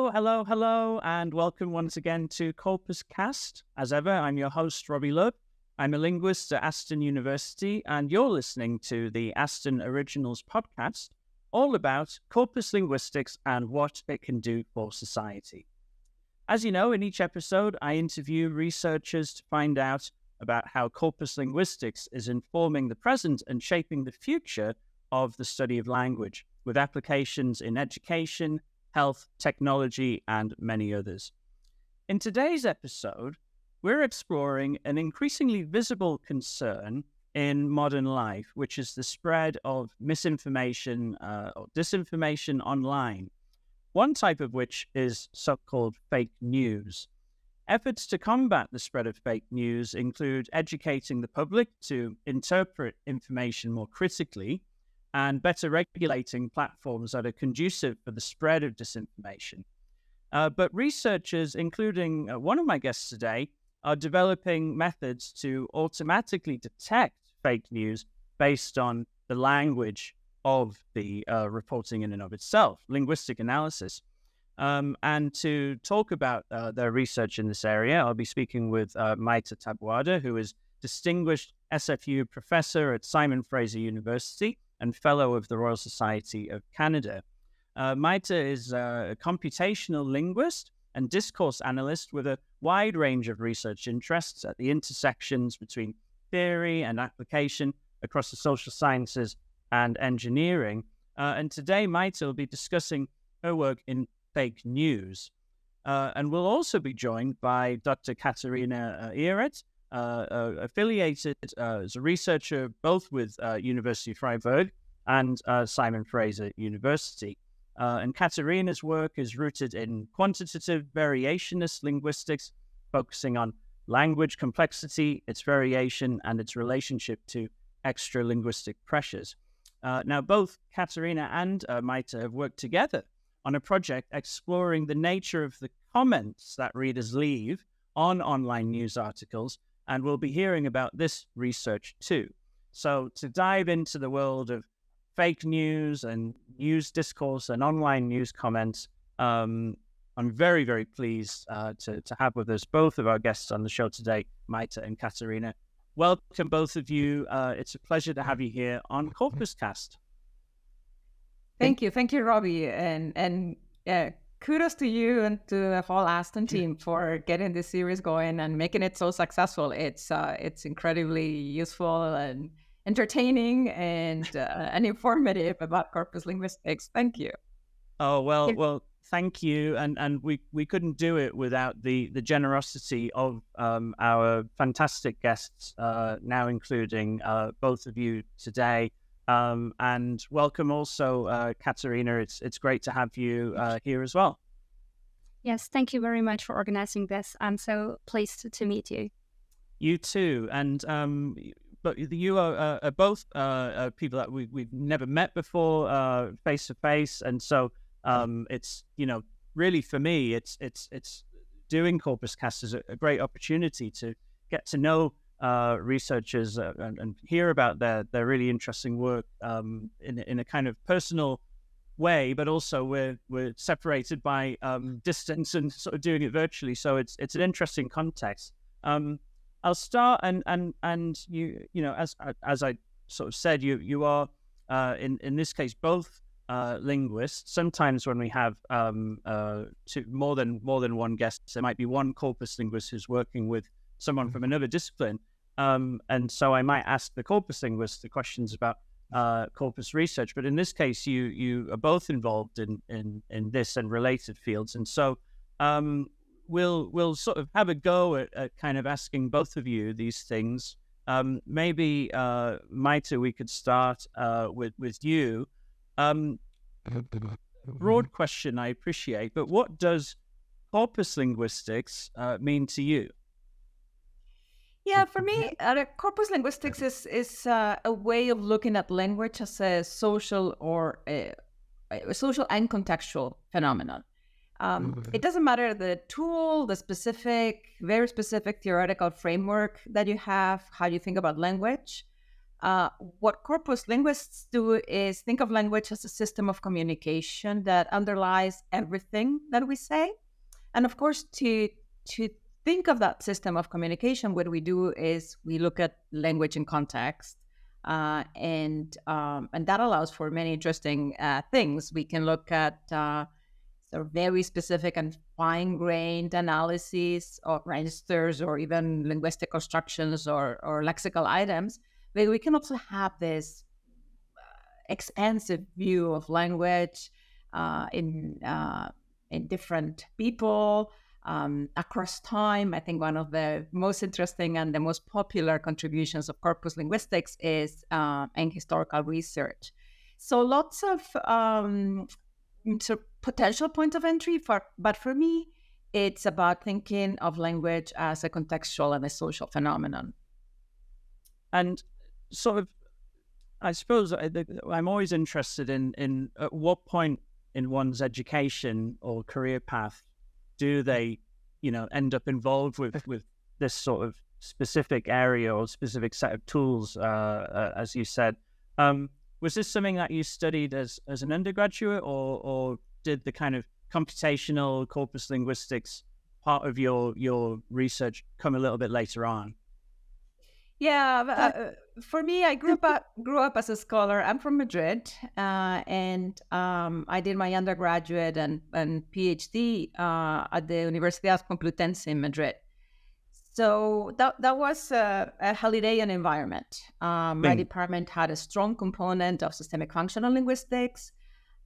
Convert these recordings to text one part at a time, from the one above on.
Hello, and welcome once again to CorpusCast. As ever, I'm your host, Robbie Love. I'm a linguist at Aston University, and you're listening to the Aston Originals podcast, all about corpus linguistics and what it can do for society. As you know, in each episode, I interview researchers to find out about how corpus linguistics is informing the present and shaping the future of the study of language, with applications in education, health, technology, and many others. In today's episode, we're exploring an increasingly visible concern in modern life, which is the spread of misinformation or disinformation online, one type of which is so-called fake news. Efforts to combat the spread of fake news include educating the public to interpret information more critically, and better regulating platforms that are conducive for the spread of disinformation. But researchers, including one of my guests today, are developing methods to automatically detect fake news based on the language of the reporting in and of itself, linguistic analysis. And to talk about their research in this area, I'll be speaking with Maite Taboada, who is Distinguished SFU Professor at Simon Fraser University and Fellow of the Royal Society of Canada. Maite is a computational linguist and discourse analyst with a wide range of research interests at the intersections between theory and application across the social sciences and engineering. And today, Maite will be discussing her work in fake news. And we'll also be joined by Dr. Katharina Ehret, affiliated as a researcher both with University of Freiburg and Simon Fraser University. And Katharina's work is rooted in quantitative variationist linguistics, focusing on language complexity, its variation, and its relationship to extra-linguistic pressures. Now, both Katharina and Maite have worked together on a project exploring the nature of the comments that readers leave on online news articles, and we'll be hearing about this research too. So to dive into the world of fake news and news discourse and online news comments, I'm very, very pleased to have with us both of our guests on the show today, Maite and Katharina. Welcome, both of you. It's a pleasure to have you here on CorpusCast. Thank you, Robbie, and kudos to you and to the whole Aston team for getting this series going and making it so successful. It's incredibly useful and entertaining and informative about corpus linguistics. Thank you. Oh well, thank you, and we couldn't do it without the generosity of our fantastic guests, now including both of you today. And welcome also, Katharina. It's great to have you here as well. Yes, thank you very much for organizing this. I'm so pleased to meet you. You too. And but you are both people that we've never met before face to face, and so it's really for me it's doing CorpusCast is a great opportunity to get to know researchers and hear about their really interesting work in a kind of personal way, but also we're separated by distance and sort of doing it virtually, so it's an interesting context. I'll start and you know as I sort of said, you are in this case both linguists. Sometimes when we have more than one guest, there might be one corpus linguist who's working with someone from another discipline, and so I might ask the corpus linguist the questions about corpus research. But in this case, you are both involved in this and related fields, and so we'll sort of have a go at kind of asking both of you these things. Maybe Maite, we could start with you. Broad question, I appreciate, but what does corpus linguistics mean to you? Yeah, for me, corpus linguistics is a way of looking at language as a social or a social and contextual phenomenon. It doesn't matter the tool, the very specific theoretical framework that you have, how you think about language. What corpus linguists do is think of language as a system of communication that underlies everything that we say. And of course, to think of that system of communication, what we do is we look at language in context, and that allows for many interesting things. We can look at sort of very specific and fine-grained analyses of registers, or even linguistic constructions or lexical items. But we can also have this expansive view of language in different people across time. I think one of the most interesting and the most popular contributions of corpus linguistics is in historical research. So lots of potential point of entry, but for me, it's about thinking of language as a contextual and a social phenomenon. And sort of, I suppose I'm always interested in at what point in one's education or career path do they, end up involved with this sort of specific area or specific set of tools, as you said. Was this something that you studied as an undergraduate, or did the kind of computational corpus linguistics part of your research come a little bit later on? Yeah, for me, I grew up as a scholar. I'm from Madrid, and I did my undergraduate and PhD at the Universidad Complutense in Madrid. So that was a Haldeian environment. My department had a strong component of systemic functional linguistics,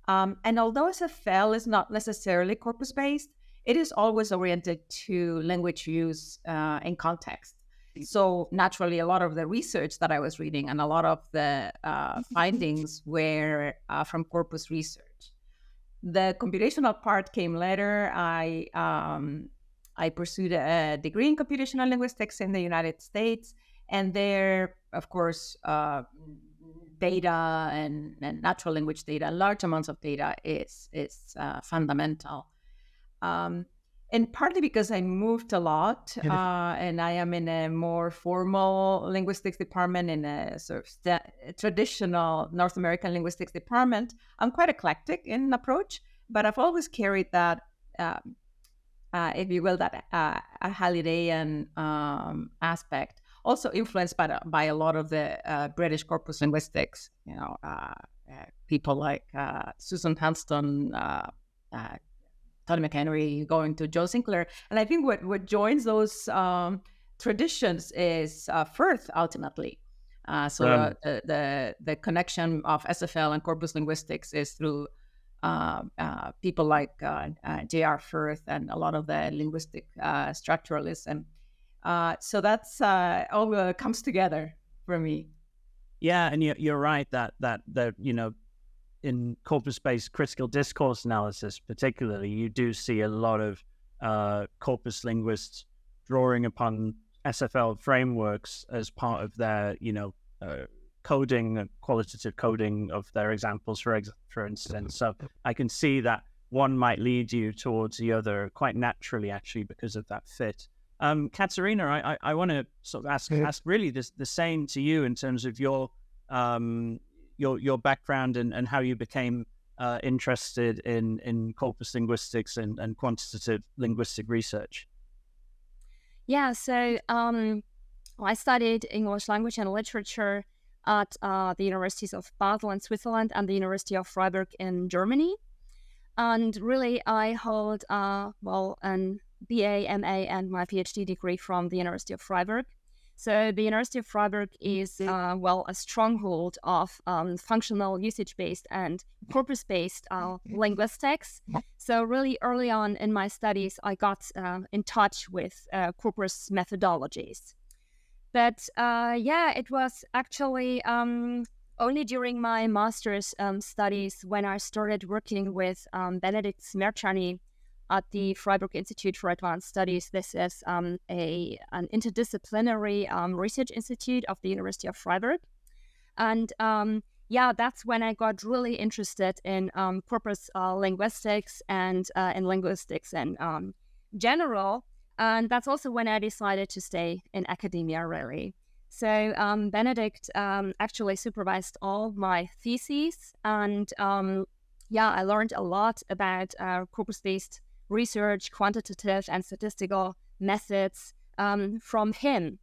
and although SFL is not necessarily corpus-based, it is always oriented to language use in context. So naturally, a lot of the research that I was reading and a lot of the findings were from corpus research. The computational part came later. I pursued a degree in computational linguistics in the United States, and there, of course, data and natural language data, large amounts of data, is fundamental. And partly because I moved a lot, and I am in a more formal linguistics department, in a sort of traditional North American linguistics department, I'm quite eclectic in approach, but I've always carried that, if you will, that a Haldeian aspect, also influenced by a lot of the British corpus linguistics, people like Susan Hanston, Tony McHenry, going to Joe Sinclair. And I think what joins those traditions is Firth, ultimately. The connection of SFL and corpus linguistics is through people like J.R. Firth and a lot of the linguistic structuralism. So that's all comes together for me. Yeah, and you're right that in corpus-based critical discourse analysis, particularly, you do see a lot of corpus linguists drawing upon SFL frameworks as part of their, coding, qualitative coding of their examples, for instance. So I can see that one might lead you towards the other quite naturally, actually, because of that fit. Katharina, I want to sort of ask really the same to you in terms of your background and how you became interested in corpus linguistics and quantitative linguistic research. Yeah, so I studied English language and literature at the Universities of Basel in Switzerland and the University of Freiburg in Germany. And really, I hold, an BA, MA, and my PhD degree from the University of Freiburg. So the University of Freiburg is, a stronghold of functional, usage-based, and corpus-based linguistics. So really early on in my studies, I got in touch with corpus methodologies. But it was actually only during my master's studies when I started working with Benedict Smerciani at the Freiburg Institute for Advanced Studies. This is an interdisciplinary research institute of the University of Freiburg. And that's when I got really interested in corpus linguistics and in linguistics in general. And that's also when I decided to stay in academia, really. So Benedict actually supervised all my theses, and I learned a lot about corpus-based research, quantitative and statistical methods from him.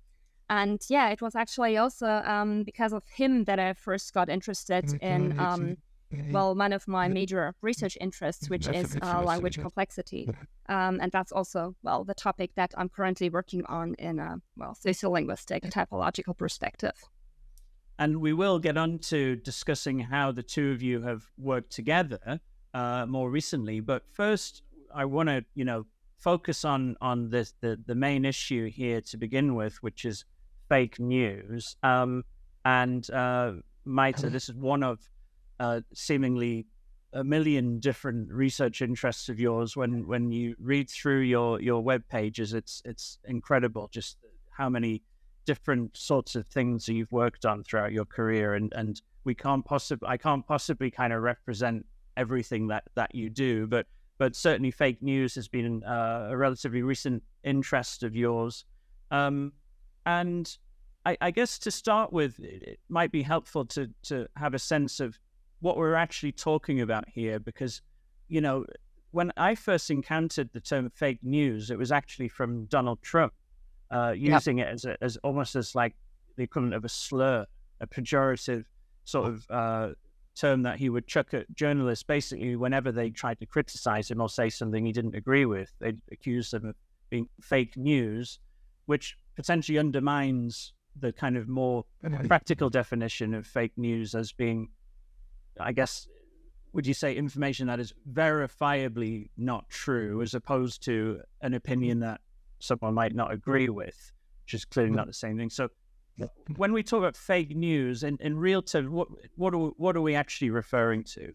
And it was actually also because of him that I first got interested in one of my major research interests, which is language complexity. And that's also, the topic that I'm currently working on in a, sociolinguistic typological perspective. And we will get on to discussing how the two of you have worked together more recently. But first, I want to, focus on this, the main issue here to begin with, which is fake news. And Maite, this is one of seemingly a million different research interests of yours. When you read through your web pages, it's incredible just how many different sorts of things that you've worked on throughout your career, and I can't possibly kind of represent everything that you do, but certainly fake news has been a relatively recent interest of yours. And I guess to start with, it might be helpful to have a sense of what we're actually talking about here, because, when I first encountered the term fake news, it was actually from Donald Trump, using it as almost as like the equivalent of a slur, a pejorative sort of term that he would chuck at journalists. Basically, whenever they tried to criticize him or say something he didn't agree with, they'd accuse them of being fake news, which potentially undermines the kind of more practical definition of fake news as being, I guess, would you say, information that is verifiably not true, as opposed to an opinion that someone might not agree with, which is clearly not the same thing. So when we talk about fake news in real terms, what are we actually referring to?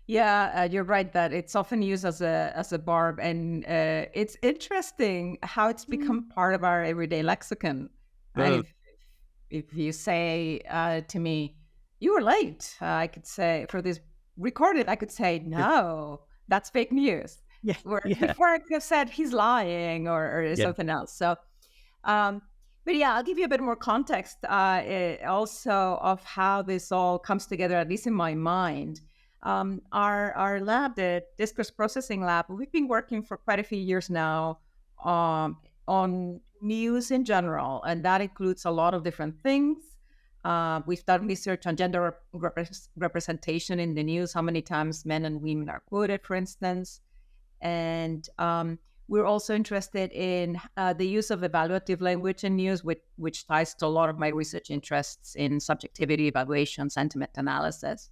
Yeah, you're right that it's often used as a barb, and it's interesting how it's become part of our everyday lexicon. And if you say to me, "You were late," I could say, for this recorded, I could say, "No, that's fake news." Before I could have said he's lying or something else. So, but I'll give you a bit more context also of how this all comes together, at least in my mind. Our lab, the discourse processing lab, we've been working for quite a few years now on news in general, and that includes a lot of different things. We've done research on gender representation in the news, how many times men and women are quoted, for instance. And we're also interested in the use of evaluative language in news, which ties to a lot of my research interests in subjectivity, evaluation, sentiment analysis.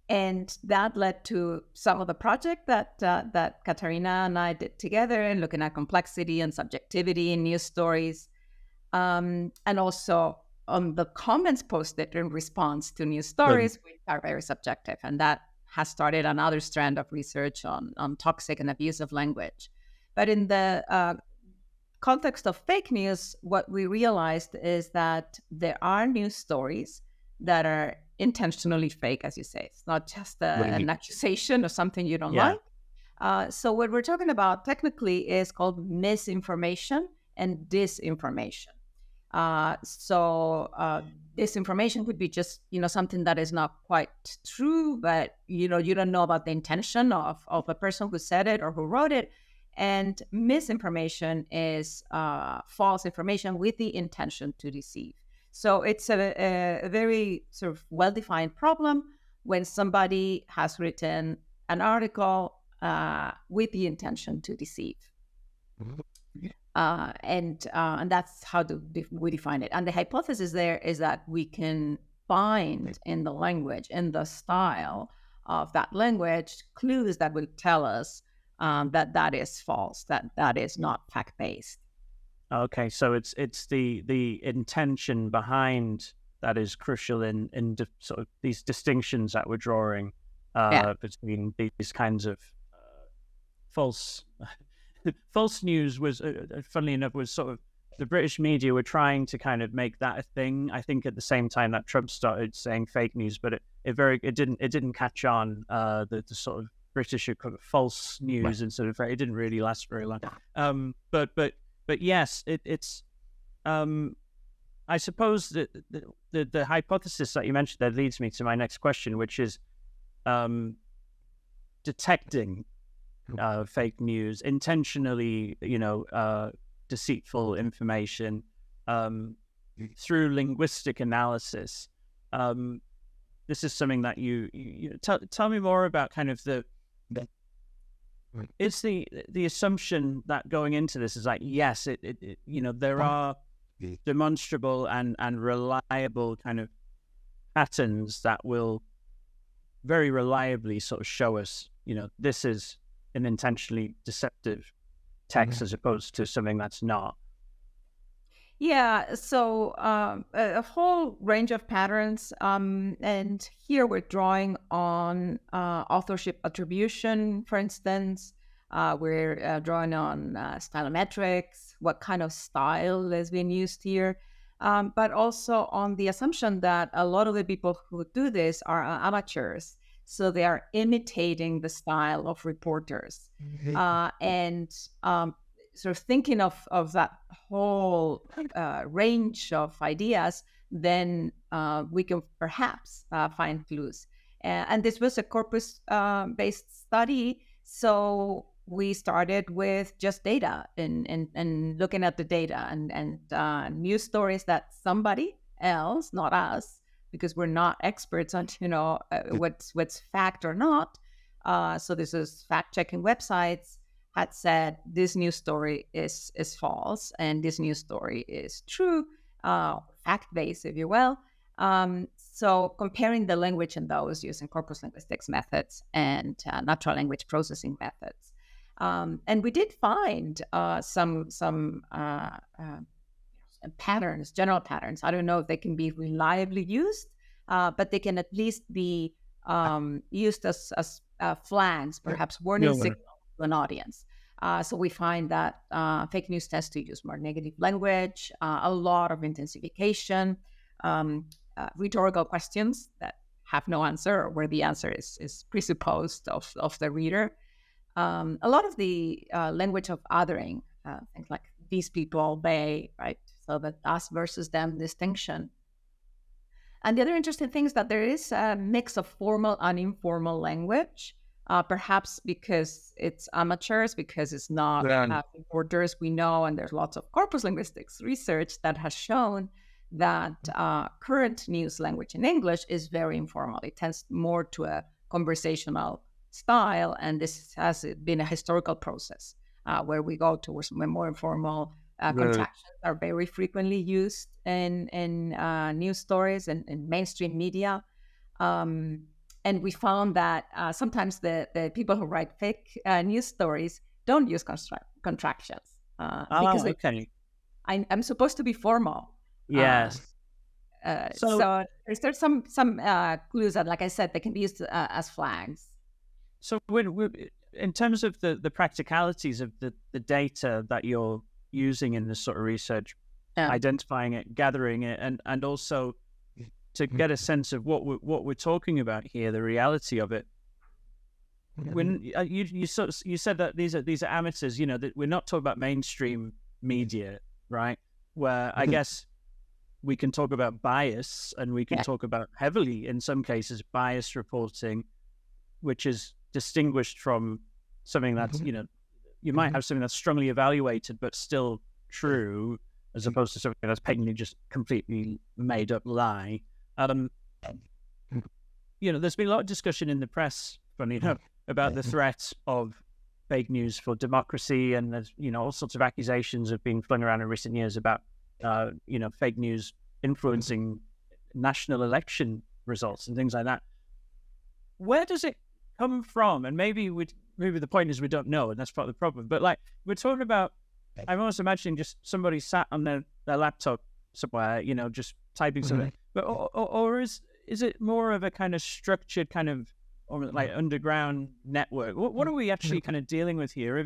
And that led to some of the project that Katharina and I did together in looking at complexity and subjectivity in news stories, and also on the comments posted in response to news stories, which are very subjective. And that has started another strand of research on toxic and abusive language. But in the context of fake news, what we realized is that there are news stories that are intentionally fake, as you say. It's not just an accusation or something you don't like. So what we're talking about technically is called misinformation and disinformation. Disinformation could be just, something that is not quite true, but, you don't know about the intention of the person who said it or who wrote it. And misinformation is false information with the intention to deceive. So it's a very sort of well-defined problem when somebody has written an article with the intention to deceive. And that's how we define it. And the hypothesis there is that we can find in the language, in the style of that language, clues that will tell us that is false, that is not fact-based. Okay, so it's the intention behind that is crucial in sort of these distinctions that we're drawing between these kinds of false news. Was funnily enough, was sort of the British media were trying to kind of make that a thing. I think at the same time that Trump started saying fake news, but it didn't catch on. The sort of British false news and sort of it didn't really last very long. But yes, it's I suppose that the hypothesis that you mentioned that leads me to my next question, which is detecting fake news, intentionally, deceitful information through linguistic analysis. This is something that you tell me more about. Kind of it's the assumption that going into this is like, yes, there are demonstrable and reliable kind of patterns that will very reliably sort of show us, this is an intentionally deceptive text as opposed to something that's not. Yeah, so a whole range of patterns, and here we're drawing on authorship attribution, for instance. We're drawing on stylometrics, what kind of style is being used here, but also on the assumption that a lot of the people who do this are amateurs. So they are imitating the style of reporters. And sort of thinking of that whole range of ideas, then we can perhaps find clues. And this was a corpus-based study, so we started with just data and looking at the data and news stories that somebody else, not us, because we're not experts on what's fact or not. So this is fact-checking websites had said this news story is false and this news story is true, fact-based, if you will. So comparing the language in those using corpus linguistics methods and natural language processing methods. And we did find some patterns, general patterns. I don't know if they can be reliably used, but they can at least be used as flags, perhaps warning signals to an audience. So we find that fake news tends to use more negative language, a lot of intensification, rhetorical questions that have no answer, or where the answer is presupposed of the reader. A lot of the language of othering, things like these people, they, right? So that us versus them distinction. And the other interesting thing is that there is a mix of formal and informal language, perhaps because it's amateurs, because it's not reporters we know, and there's lots of corpus linguistics research that has shown that current news language in English is very informal. It tends more to a conversational style, and this has been a historical process where we go towards more informal. Contractions are very frequently used in news stories and in mainstream media. And we found that sometimes the people who write fake news stories don't use contractions. Because I'm supposed to be formal. Yes. So there's some clues that, like I said, they can be used as flags. So in terms of the practicalities of the data that you're using in this sort of research, identifying it, gathering it, and also to get a sense of what we're talking about here, the reality of it. When you said that these are amateurs, that we're not talking about mainstream media, right? Where I guess we can talk about bias, and we can talk about heavily, in some cases, bias reporting, which is distinguished from something that's you might have something that's strongly evaluated but still true, as opposed to something that's patently just completely made up lie. There's been a lot of discussion in the press, funny enough, about the threat of fake news for democracy, and there's all sorts of accusations have been flung around in recent years about fake news influencing national election results and things like that. Where does it come from? And maybe the point is we don't know, and that's part of the problem. But like we're talking about, I'm almost imagining just somebody sat on their laptop somewhere, just typing something. But or is it more of a kind of structured kind of, or like underground network? What are we actually kind of dealing with here?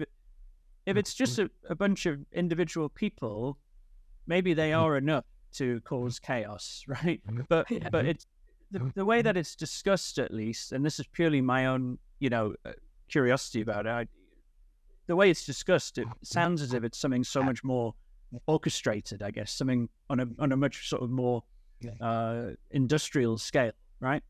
If it's just a bunch of individual people, maybe they are enough to cause chaos, right? But it's the way that it's discussed, at least, and this is purely my own, curiosity about it. The way it's discussed, it sounds as if it's something so much more orchestrated, I guess, something on a much sort of more industrial scale, right?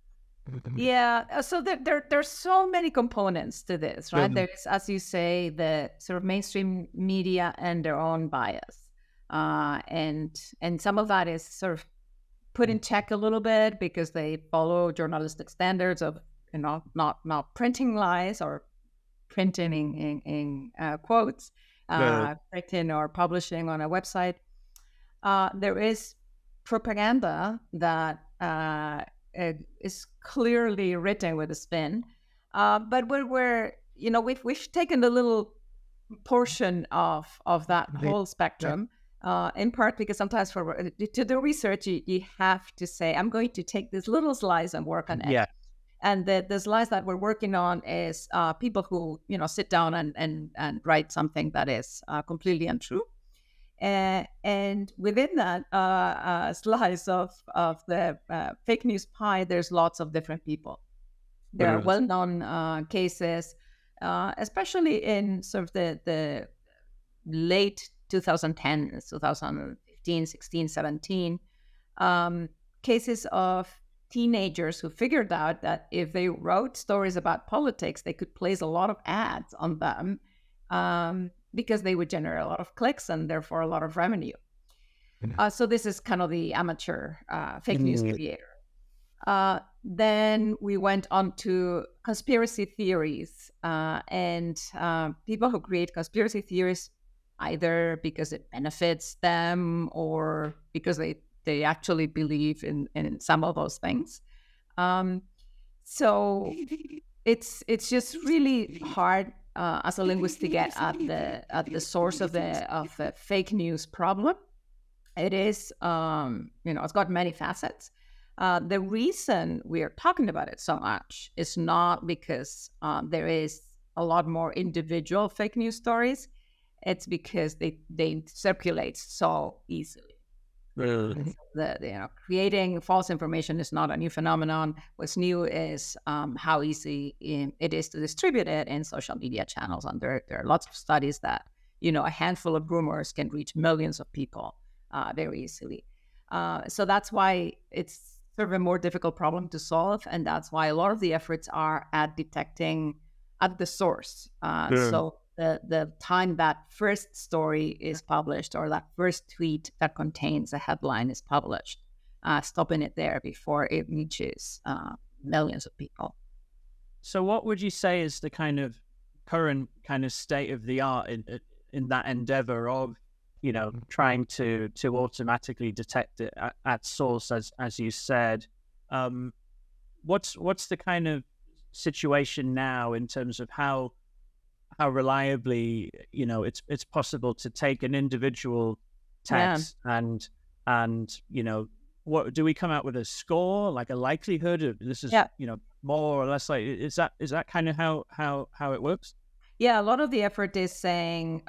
Yeah, so there's so many components to this, right? There's, as you say, the sort of mainstream media and their own bias, and some of that is sort of put in check a little bit because they follow journalistic standards of not printing lies or printing in quotes, printing or publishing on a website. There is propaganda that is clearly written with a spin, but we've taken a little portion of that whole spectrum, in part because sometimes to do research you have to say, I'm going to take this little slice and work on it. Yeah. And the slice that we're working on is people who sit down and write something that is completely untrue. And within that slice of the fake news pie, there's lots of different people. There are well-known cases, especially in sort of the late 2010s, 2015, 16, 17, cases of teenagers who figured out that if they wrote stories about politics, they could place a lot of ads on them, because they would generate a lot of clicks and therefore a lot of revenue. So this is kind of the amateur fake news creator. Then we went on to conspiracy theories, and people who create conspiracy theories either because it benefits them or because they actually believe in some of those things. So it's just really hard as a linguist to get at the source of the fake news problem. It is, it's got many facets. The reason we are talking about it so much is not because there is a lot more individual fake news stories. It's because they circulate so easily. Creating false information is not a new phenomenon. What's new is how easy it is to distribute it in social media channels. And there are lots of studies that a handful of rumors can reach millions of people very easily. So that's why it's sort of a more difficult problem to solve, and that's why a lot of the efforts are at detecting at the source. So the time that first story is published or that first tweet that contains a headline is published, stopping it there before it reaches millions of people. So what would you say is the kind of current kind of state of the art in that endeavor of, trying to automatically detect it at source, as you said? What's the kind of situation now in terms of how reliably it's possible to take an individual text and what do we come out with a score, like a likelihood of this is more or less, like is that kind of how it works? Yeah, a lot of the effort is saying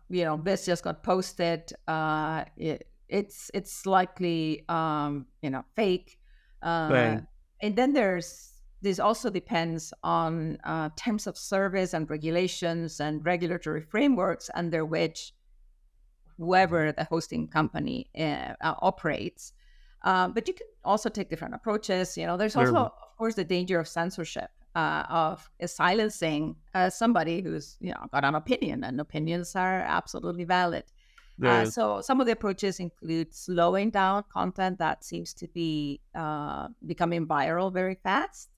this just got posted, it's likely fake, Right. And then this also depends on terms of service and regulations and regulatory frameworks under which whoever the hosting company operates. But you can also take different approaches. There's also, of course, the danger of censorship, of silencing somebody who's got an opinion, and opinions are absolutely valid. So some of the approaches include slowing down content that seems to be becoming viral very fast.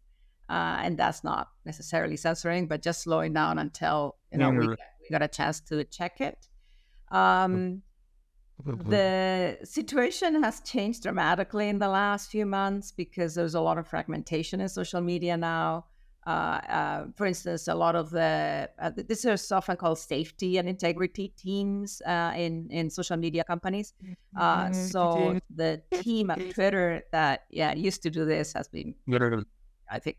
And that's not necessarily censoring, but just slowing down until we got a chance to check it. The situation has changed dramatically in the last few months because there's a lot of fragmentation in social media now. For instance, a lot of this is often called safety and integrity teams in social media companies. So the team at Twitter that used to do this has been, I think,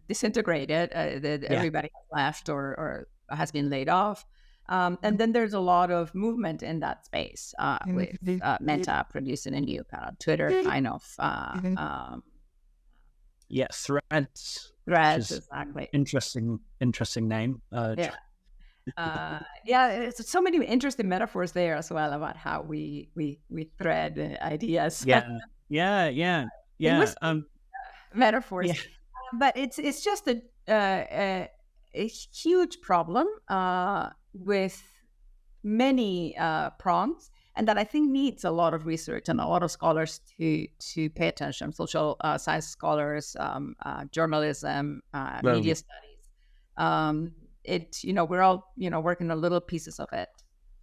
disintegrated. Everybody has left or has been laid off. And then there's a lot of movement in that space with Meta producing a new kind of Twitter kind of Threads. Threads, exactly. Interesting name. It's so many interesting metaphors there as well about how we thread ideas. Yeah. Linguistic metaphors, Yeah. but it's just a huge problem with many prongs, and that I think needs a lot of research and a lot of scholars to pay attention. Social science scholars, journalism, media studies. We're all working on little pieces of it.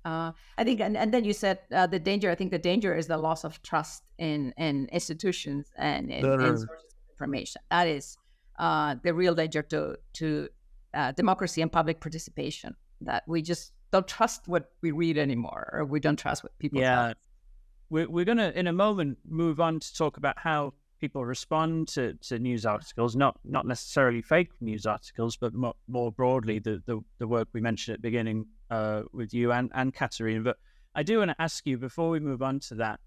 I think, and then you said the danger. I think the danger is the loss of trust in institutions and in sources of information. That is the real danger to democracy and public participation. That we just don't trust what we read anymore, or we don't trust what people tell us. We're going to, in a moment, move on to talk about how people respond to news articles, not necessarily fake news articles, but more broadly, the work we mentioned at the beginning with you and Katharina. But I do want to ask you, before we move on to that,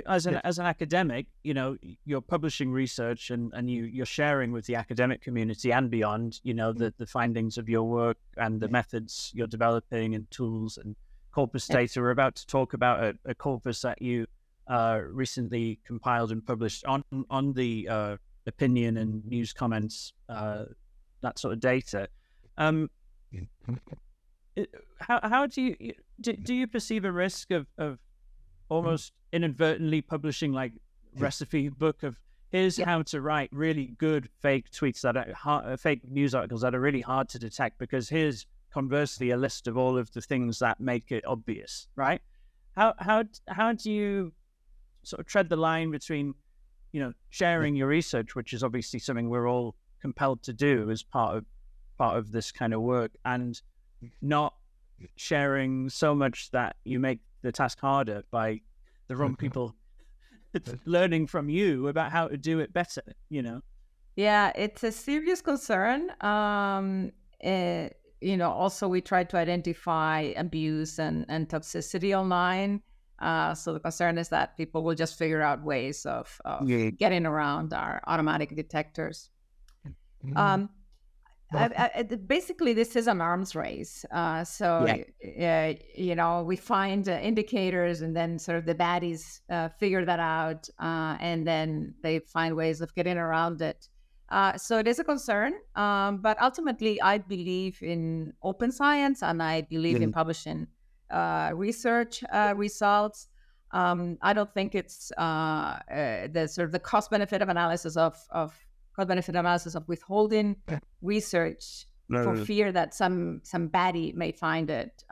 as an academic, you're publishing research and you're sharing with the academic community and beyond, the findings of your work and the methods you're developing and tools and corpus data. We're about to talk about a corpus that you recently compiled and published on the opinion and news comments, that sort of data. How do you perceive a risk of almost inadvertently publishing like recipe book of here's how to write really good fake tweets that are fake news articles that are really hard to detect, because here's conversely a list of all of the things that make it obvious, right? How do you sort of tread the line between sharing your research, which is obviously something we're all compelled to do as part of this kind of work, and not sharing so much that you make the task harder by the wrong people learning from you about how to do it better, Yeah, it's a serious concern. Also we try to identify abuse and toxicity online. So the concern is that people will just figure out ways of getting around our automatic detectors. Basically, this is an arms race. We find indicators, and then sort of the baddies figure that out, and then they find ways of getting around it. So it is a concern, but ultimately, I believe in open science, and I believe in publishing research results. I don't think it's the cost-benefit analysis of withholding research for fear that some baddie may find it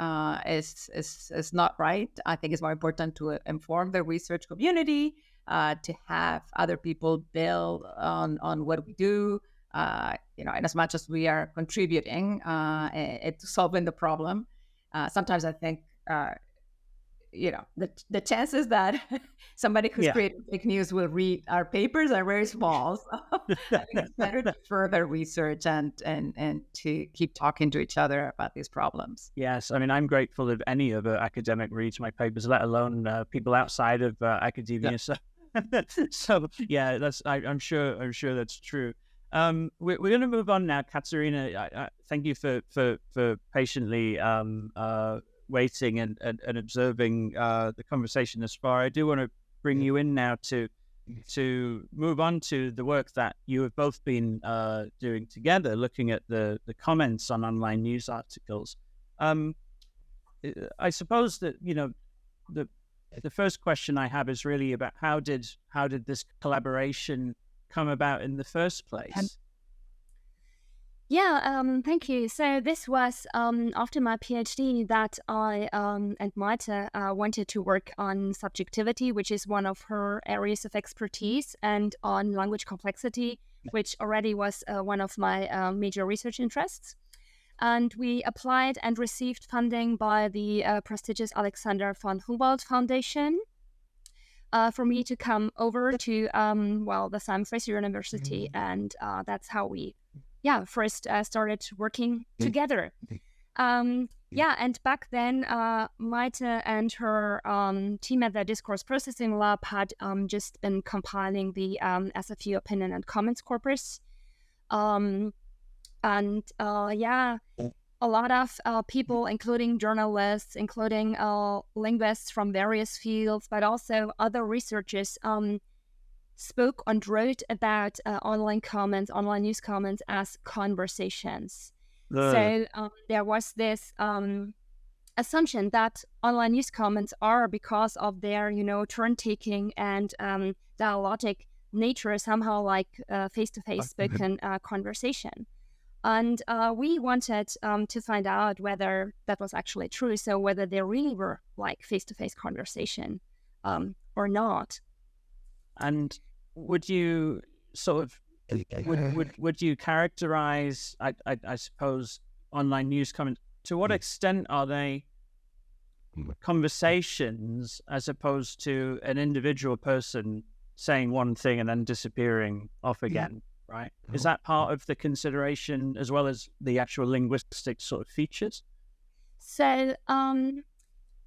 is not right. I think it's more important to inform the research community, to have other people build on what we do, and as much as we are contributing to solving the problem. Sometimes I think the chances that somebody who's creating fake news will read our papers are very small. So I think it's better to further research and to keep talking to each other about these problems. Yes, I mean, I'm grateful if any other academic reads my papers, let alone people outside of academia. Yeah. So yeah, I'm sure that's true. We're going to move on now, Katharina. I thank you for patiently waiting and observing the conversation thus far. I do want to bring you in now to move on to the work that you have both been doing together, looking at the comments on online news articles. I suppose that the first question I have is really about how did this collaboration come about in the first place? Yeah, thank you. So this was after my PhD that I and Maite wanted to work on subjectivity, which is one of her areas of expertise, and on language complexity, which already was one of my major research interests. And we applied and received funding by the prestigious Alexander von Humboldt Foundation for me to come over to the Sam Fraser University, and that's how we first started working together. And back then, Maite and her team at the Discourse Processing Lab had just been compiling the SFU Opinion and Comments Corpus. And a lot of people, including journalists, including linguists from various fields, but also other researchers, spoke and wrote about online comments, online news comments as conversations. So there was this assumption that online news comments are, because of their, turn-taking and dialogic nature, somehow like face-to-face spoken conversation. And we wanted to find out whether that was actually true, so whether they really were like face-to-face conversation or not. And would you sort of would you characterize, I suppose, online news comments, to what extent are they conversations as opposed to an individual person saying one thing and then disappearing off again, right? Is that part of the consideration as well as the actual linguistic sort of features? So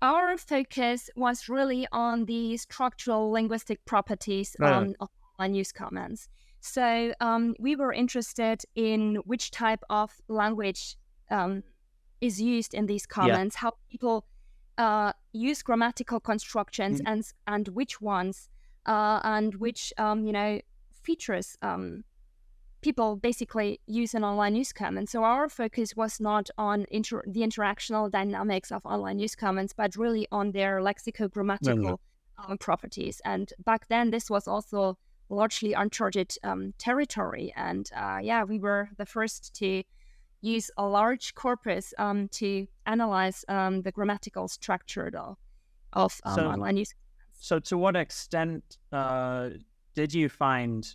our focus was really on the structural linguistic properties of online news comments. So we were interested in which type of language is used in these comments, how people use grammatical constructions and which ones and which features people basically use in online news comments. So our focus was not on the interactional dynamics of online news comments, but really on their lexicogrammatical properties. And back then, this was also largely uncharted territory. And we were the first to use a large corpus to analyze the grammatical structure of online news comments. So to what extent did you find,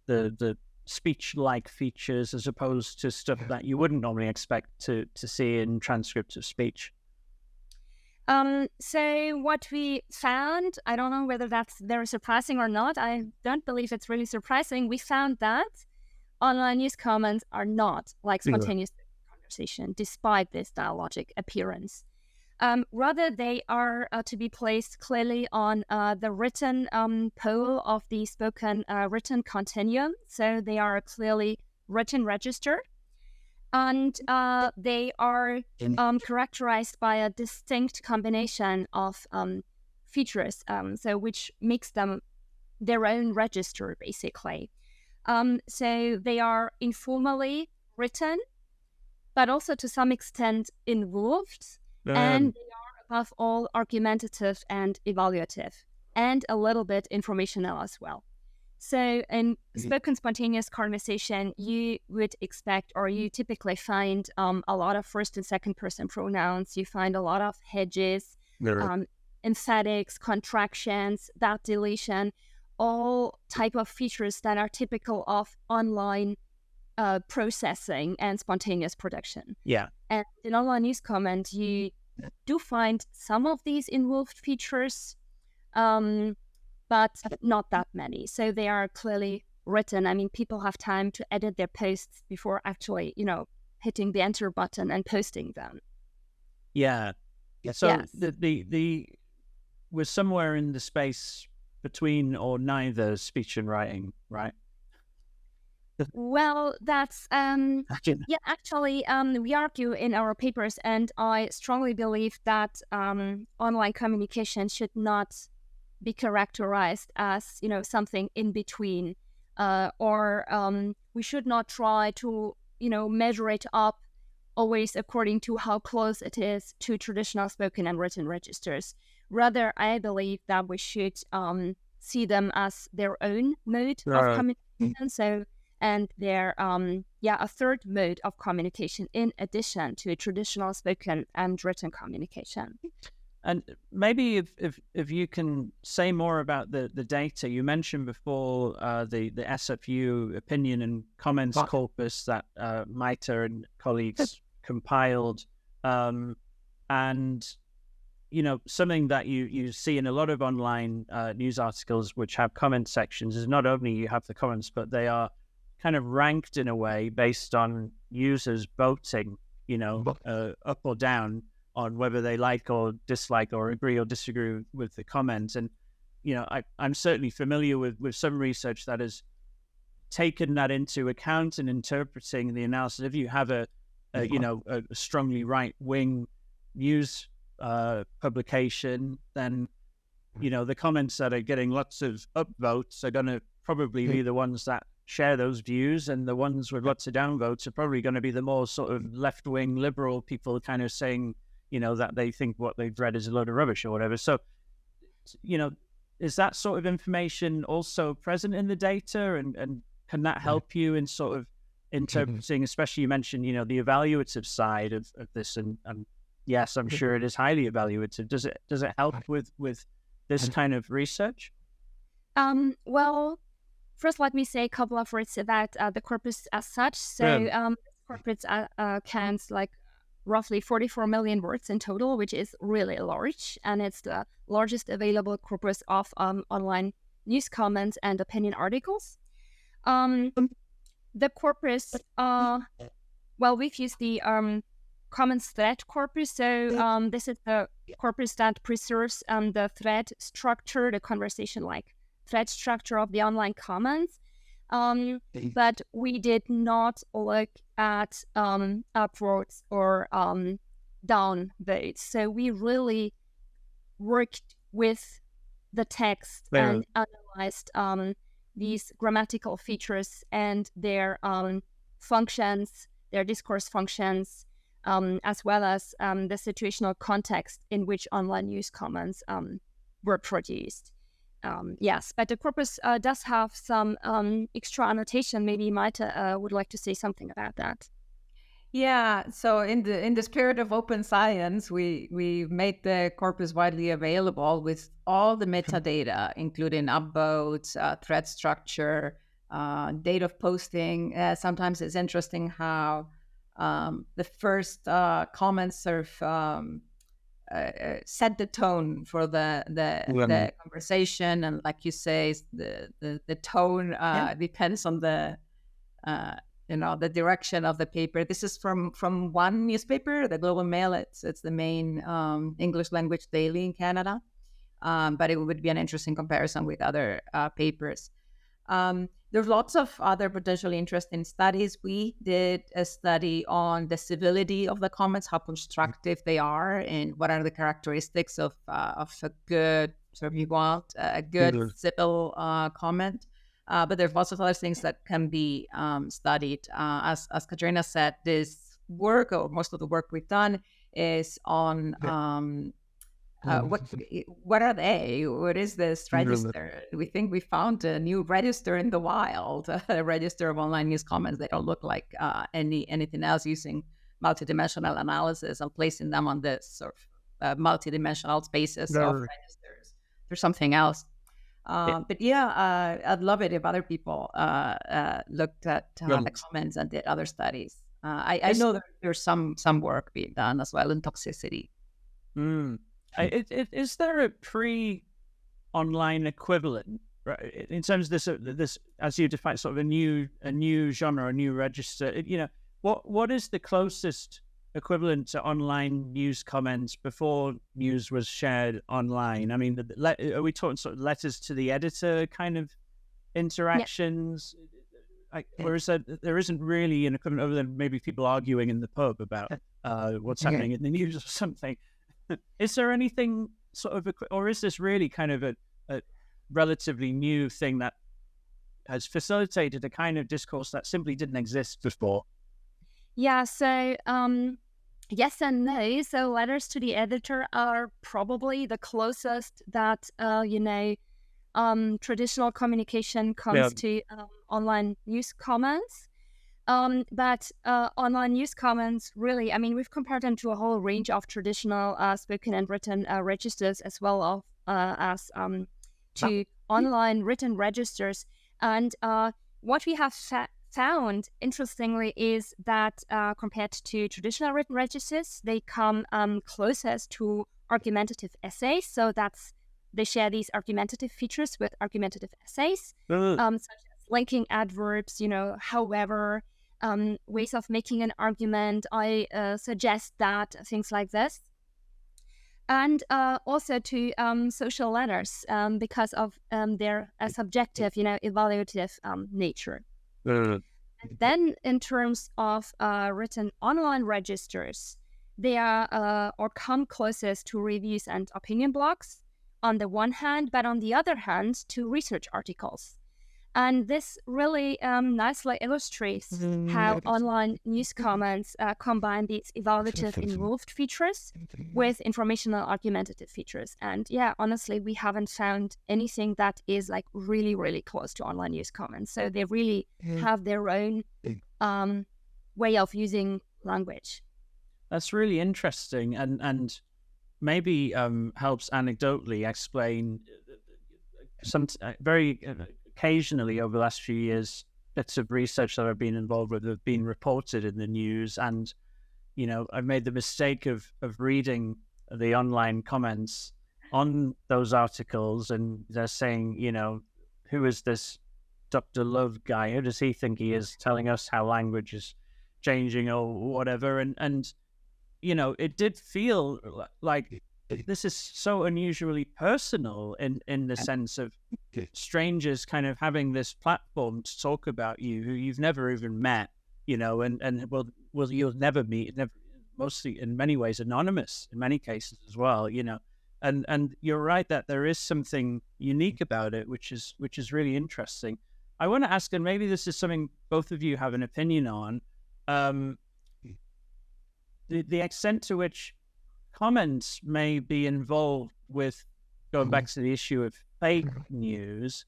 the speech-like features as opposed to stuff that you wouldn't normally expect to see in transcripts of speech? So what we found, I don't know whether that's very surprising or not. I don't believe it's really surprising. We found that online news comments are not like spontaneous conversation, despite this dialogic appearance. Rather, they are to be placed clearly on the written pole of the spoken written continuum. So they are clearly written register. And they are characterized by a distinct combination of features, so which makes them their own register, basically. So they are informally written, but also to some extent involved. And they are above all argumentative and evaluative, and a little bit informational as well. So in spoken spontaneous conversation, you would expect, or you typically find a lot of first and second person pronouns. You find a lot of hedges, emphatics, contractions, that deletion, all type of features that are typical of online processing and spontaneous production. Yeah. And in online news comment, you do find some of these involved features, but not that many. So they are clearly written. I mean, people have time to edit their posts before actually, hitting the enter button and posting them. Yeah. So the we're somewhere in the space between or neither speech and writing, right? Well, that's actually we argue in our papers, and I strongly believe that online communication should not be characterized as something in between, or we should not try to measure it up always according to how close it is to traditional spoken and written registers. Rather, I believe that we should see them as their own mode of communication. So, and they're a third mode of communication in addition to a traditional spoken and written communication. And maybe if you can say more about the data you mentioned before, the SFU opinion and comments corpus that Maite and colleagues compiled, and something that you see in a lot of online news articles which have comment sections is not only you have the comments, but they are kind of ranked in a way based on users voting, up or down on whether they like or dislike or agree or disagree with the comments. And, I'm certainly familiar with some research that has taken that into account in interpreting the analysis? If you have a strongly right-wing news publication, then the comments that are getting lots of upvotes are going to probably be the ones that share those views, and the ones with lots of downvotes are probably going to be the more sort of left-wing liberal people kind of saying, that they think what they've read is a load of rubbish or whatever. So, is that sort of information also present in the data, and can that help you in sort of interpreting, especially you mentioned, the evaluative side of this, and yes, I'm sure it is highly evaluative. Does it help with this kind of research? Well, first, let me say a couple of words about the corpus as such. So, corpus counts like roughly 44 million words in total, which is really large, and it's the largest available corpus of online news comments and opinion articles. The corpus, we've used the commons thread corpus. So this is the corpus that preserves the thread structure, the conversation-like thread structure of the online comments. But we did not look at upvotes or downvotes. So we really worked with the text and analyzed these grammatical features and their functions, their discourse functions, as well as the situational context in which online news comments were produced. Yes, but the corpus does have some extra annotation. Maybe Maite would like to say something about that. Yeah, so in the spirit of open science, we made the corpus widely available with all the metadata, including upvotes, thread structure, date of posting. Sometimes it's interesting how the first comments sort of set the tone for the conversation, and like you say, the tone depends on the the direction of the paper. This is from one newspaper, the Global Mail. It's the main English language daily in Canada, but it would be an interesting comparison with other papers. There's lots of other potentially interesting studies. We did a study on the civility of the comments, how constructive they are, and what are the characteristics of a good, so if you want, a good civil comment. But there's lots of other things that can be studied. As Katharina said, this work, or most of the work we've done, is on what are they? What is this register? We think we found a new register in the wild, a register of online news comments. They don't look like anything else, using multidimensional analysis and placing them on this sort of multidimensional spaces of registers. There's something else. But I'd love it if other people looked at the comments and did other studies. I know that there's some work being done as well in toxicity. Is there a pre-online equivalent, right, in terms of this as you define, sort of a new genre, a new register? What is the closest equivalent to online news comments before news was shared online? I mean, are we talking sort of letters to the editor kind of interactions? Whereas there isn't really an equivalent other than maybe people arguing in the pub about what's happening in the news or something. Is there anything sort of, or is this really kind of a relatively new thing that has facilitated a kind of discourse that simply didn't exist before? Yeah, so yes and no. So letters to the editor are probably the closest that traditional communication comes to online news comments. But online news comments, really, I mean, we've compared them to a whole range of traditional spoken and written registers, as well as to online written registers. And what we have found, interestingly, is that compared to traditional written registers, they come closest to argumentative essays. So they share these argumentative features with argumentative essays, such as linking adverbs, however, ways of making an argument. I suggest that, things like this. And also to social letters because of their subjective, evaluative nature. And then in terms of written online registers, they are or come closest to reviews and opinion blogs on the one hand, but on the other hand, to research articles. And this really nicely illustrates how online news comments combine these evaluative involved features with informational argumentative features. And yeah, honestly, we haven't found anything that is like really, really close to online news comments. So they really have their own way of using language. That's really interesting, and maybe helps anecdotally explain some very occasionally over the last few years, bits of research that I've been involved with have been reported in the news, and I've made the mistake of reading the online comments on those articles, and they're saying, who is this Dr. Love guy? Who does he think he is, telling us how language is changing or whatever? And it did feel like this is so unusually personal in the sense of strangers kind of having this platform to talk about you who you've never even met, and you'll never meet, mostly in many ways anonymous in many cases as well, and you're right that there is something unique about it, which is really interesting. I want to ask, and maybe this is something both of you have an opinion on, the extent to which comments may be involved with going back to the issue of fake news.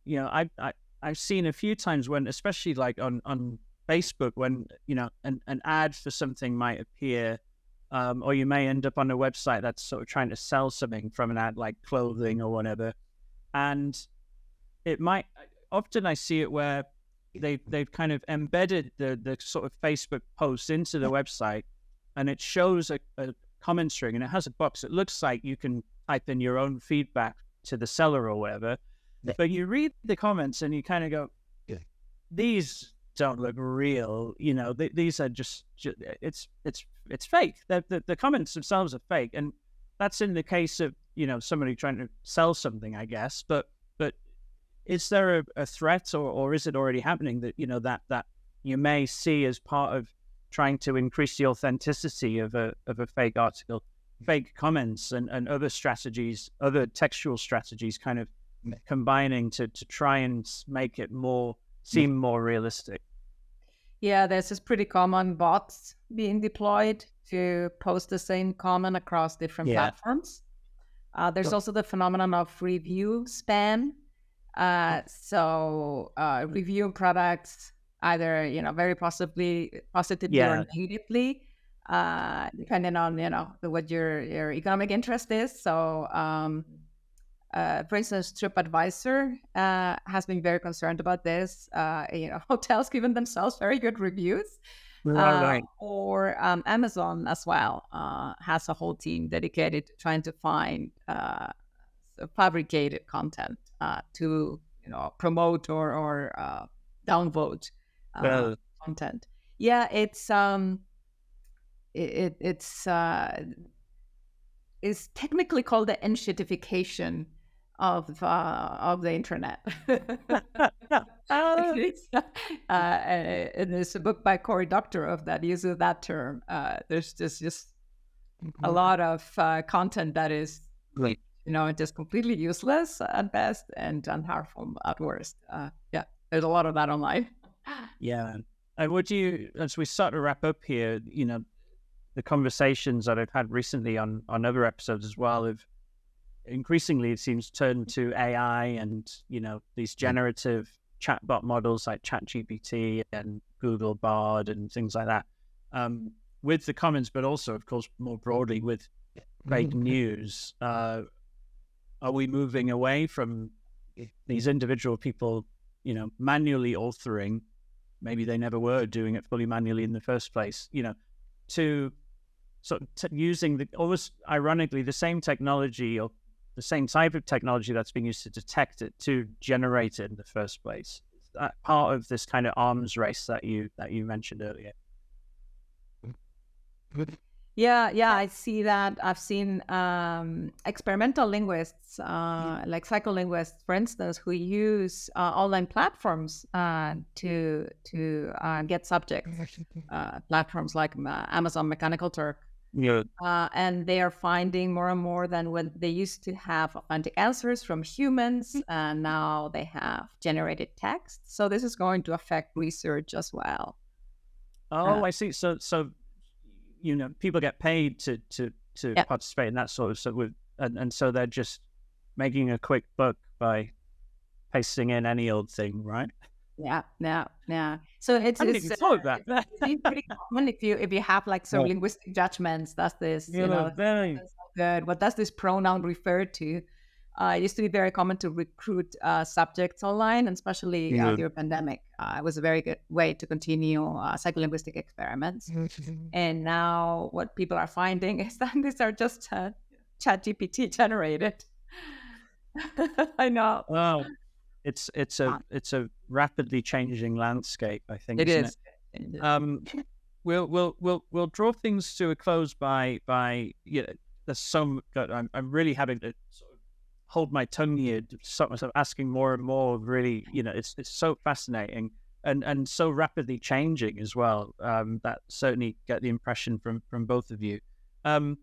I've seen a few times when, especially like on Facebook, when an ad for something might appear, or you may end up on a website that's sort of trying to sell something from an ad, like clothing or whatever, and it might often I see it where they've kind of embedded the sort of Facebook post into the website, and it shows a comment string, and it has a box. It looks like you can type in your own feedback to the seller or whatever, but you read the comments and you kind of go, these don't look real. These are just it's fake. The comments themselves are fake, and that's in the case of somebody trying to sell something, I guess. But is there a threat, or is it already happening that that you may see as part of trying to increase the authenticity of a fake article, fake comments, and other strategies, other textual strategies, kind of combining to try and make it seem more realistic? Yeah, there's this pretty common bots being deployed to post the same comment across different platforms. There's also the phenomenon of review spam. So review products either very positively or negatively, depending on what your economic interest is. So for instance, TripAdvisor has been very concerned about this. Hotels giving themselves very good reviews. Or Amazon as well has a whole team dedicated to trying to find fabricated content to promote or downvote content. Yeah, it's technically called the enshittification of the internet. And there's a book by Cory Doctorow that uses that term. There's just a lot of content that is just completely useless at best and harmful at worst. There's a lot of that online. Yeah. And would you, as we start to wrap up here, the conversations that I've had recently on other episodes as well have increasingly, it seems, turned to AI and, these generative chatbot models like ChatGPT and Google Bard and things like that, with the comments, but also, of course, more broadly with fake news. Are we moving away from these individual people, manually authoring? Maybe they never were doing it fully manually in the first place, to sort of using almost ironically the same technology or the same type of technology that's being used to detect it to generate it in the first place. Is that part of this kind of arms race that you mentioned earlier? Yeah, I see that. I've seen experimental linguists, like psycholinguists, for instance, who use online platforms to get subjects. Platforms like Amazon Mechanical Turk. Yeah. And they are finding more and more than when they used to have authentic answers from humans, and now they have generated text. So this is going to affect research as well. Oh, I see. So people get paid to participate in that sort of stuff, and so they're just making a quick buck by pasting in any old thing, right? Yeah. So it's pretty common if you have like some linguistic judgments. Does this good? What does this pronoun refer to? It used to be very common to recruit subjects online, and especially during pandemic. It was a very good way to continue psycholinguistic experiments. And now what people are finding is that these are just ChatGPT generated. I know. Wow. It's a rapidly changing landscape, I think. It is. We'll draw things to a close by there's so I'm really having to sort of hold my tongue here, stop myself asking more and more. Really, it's so fascinating and so rapidly changing as well. That certainly get the impression from both of you. I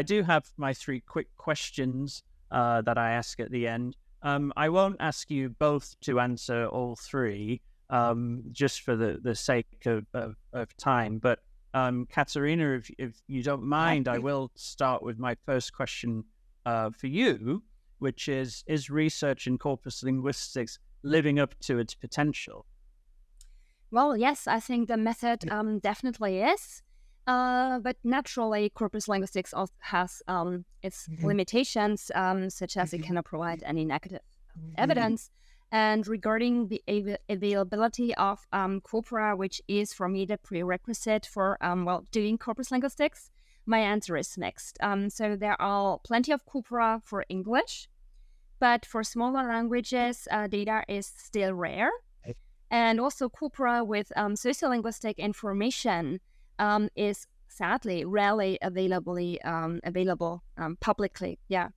do have my 3 quick questions that I ask at the end. I won't ask you both to answer all 3, just for the sake of time. But Katharina, if you don't mind, I will start with my first question for you, which is research in corpus linguistics living up to its potential? Well, yes, I think the method definitely is. But naturally, corpus linguistics also has its limitations, such as it cannot provide any negative evidence. And regarding the availability of corpora, which is for me the prerequisite for doing corpus linguistics, my answer is mixed. So there are plenty of corpora for English, but for smaller languages, data is still rare. And also corpora with sociolinguistic information is sadly rarely available publicly. Yeah,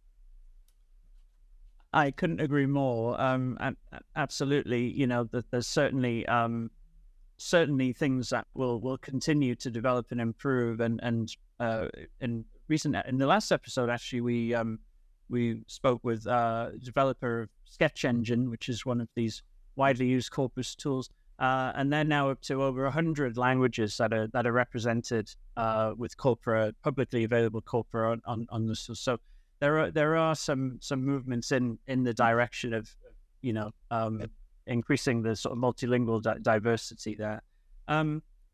I couldn't agree more. Absolutely, there's certainly things that will continue to develop and improve. And in the last episode, actually, we spoke with a developer of Sketch Engine, which is one of these widely used corpus tools. And they're now up to over 100 languages that are represented with corpora, publicly available corpora on this. So there are some movements in the direction of increasing the sort of multilingual diversity there.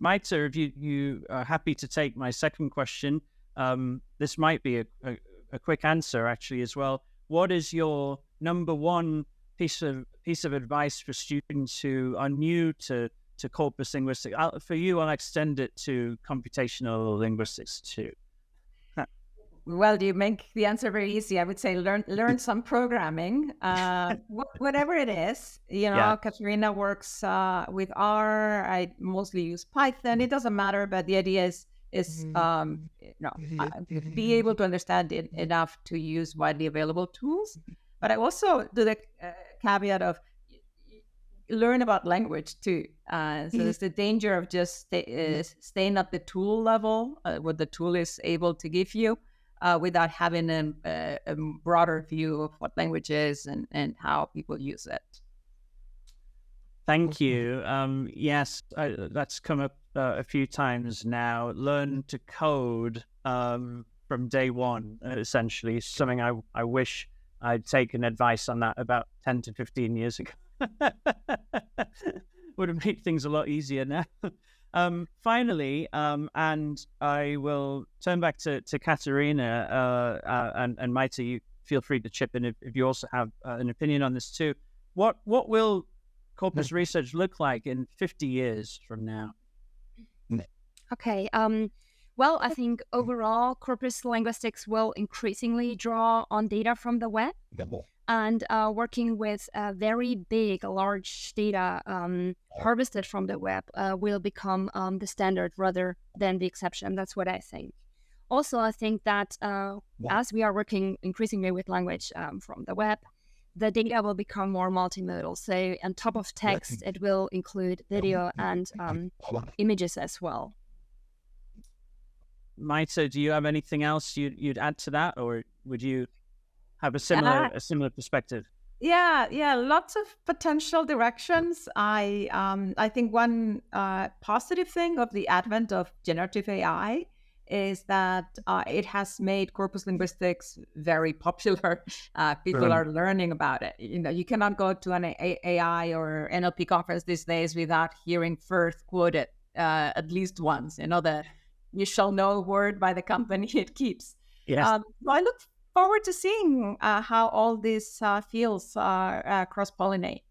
Maite, if you are happy to take my second question, this might be a quick answer actually as well. What is your number one piece of advice for students who are new to corpus linguistics? For you, I'll extend it to computational linguistics too. Well, you make the answer very easy. I would say learn some programming, whatever it is. Katharina works with R. I mostly use Python. It doesn't matter, but the idea is be able to understand it enough to use widely available tools. But I also do the caveat of learn about language too. So there's the danger of just staying at the tool level, what the tool is able to give you, without having a broader view of what language is and how people use it. Thank you. Yes, that's come up a few times now. Learn to code from day one, essentially. Something I wish I'd taken advice on that about 10 to 15 years ago. Would have made things a lot easier now. Finally, and I will turn back to Katharina and Maite. You feel free to chip in if you also have an opinion on this too. What will corpus research look like in 50 years from now? Okay. Well, I think overall corpus linguistics will increasingly draw on data from the web, and working with very big, large data harvested from the web will become the standard rather than the exception. That's what I think. Also, I think that as we are working increasingly with language from the web, the data will become more multimodal. So on top of text, it will include video and images as well. Maite, do you have anything else you'd add to that, or would you have a similar perspective? Yeah, lots of potential directions. I think one positive thing of the advent of generative AI is that it has made corpus linguistics very popular. People are learning about it. You cannot go to an AI or NLP conference these days without hearing Firth quoted at least once. The "you shall know" word by the company it keeps. Yes. So I look forward to seeing how all these fields cross-pollinate.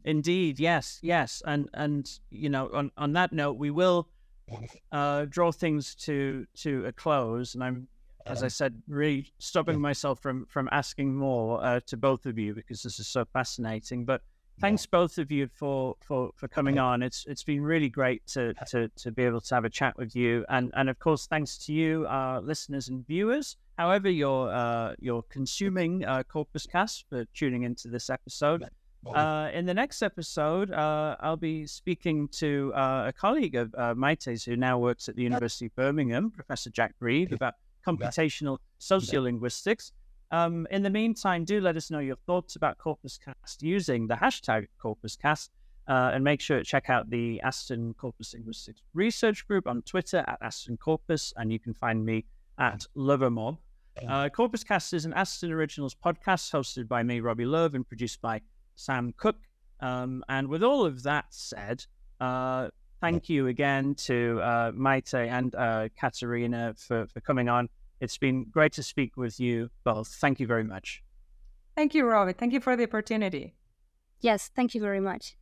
Indeed, yes, and on that note, we will draw things to a close, and I'm, as I said, really stopping myself from asking more to both of you because this is so fascinating. But thanks both of you for coming on. It's been really great to be able to have a chat with you, and of course thanks to you, listeners and viewers, however you're consuming CorpusCast, for tuning into this episode. In the next episode, I'll be speaking to a colleague of Maite's who now works at the University of Birmingham, Professor Jack Reed, about computational sociolinguistics. In the meantime, do let us know your thoughts about CorpusCast using the hashtag CorpusCast, and make sure to check out the Aston Corpus Linguistics Research Group on Twitter at Aston Corpus, and you can find me at Lovermob. CorpusCast is an Aston Originals podcast hosted by me, Robbie Love, and produced by Sam Cook. And with all of that said, thank you again to Maite and Katharina for coming on. It's been great to speak with you both. Thank you very much. Thank you, Robbie. Thank you for the opportunity. Yes, thank you very much.